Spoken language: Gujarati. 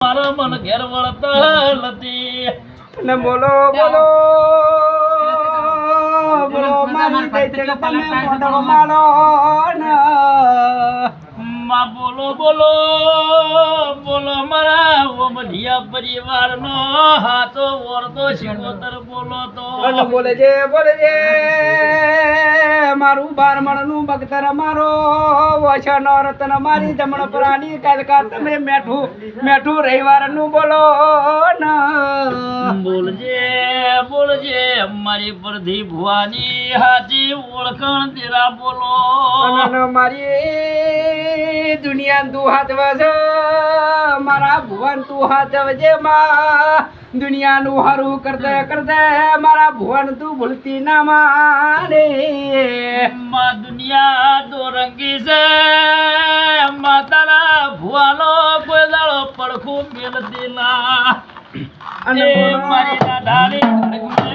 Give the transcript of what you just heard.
મારા મન ઘેર વળતા નથી ને બોલો બોલો બોલો મારી દૈત્ય તમે મોઢો મારો ને માં બોલો બોલો બોલો મારા ઓમઢિયા પરિવારનો હાથો વરતો શિકોતર બોલો તો અને બોલે છે મારું બારમણનું બગતર મારો વચન રતન મારી જમણ પ્રાણી કાલકા તમે મેઠું રવિવારનું બોલો ને બોલજે મારી પરધી ભુવાની હાજી ઓળખણ તેરા બોલો અને મારી દુનિયા તું હાથવજ મારા ભુવન તું હાથવજે માં દુનિયાનું હારું કરતે મારા ભુવન તું ભૂલતી ના મારે માં દુનિયા દોરંગી છે માં તારા ભુવાનો કોઈ દાડો પડખું મેલતી ના અને મારી દાઢારી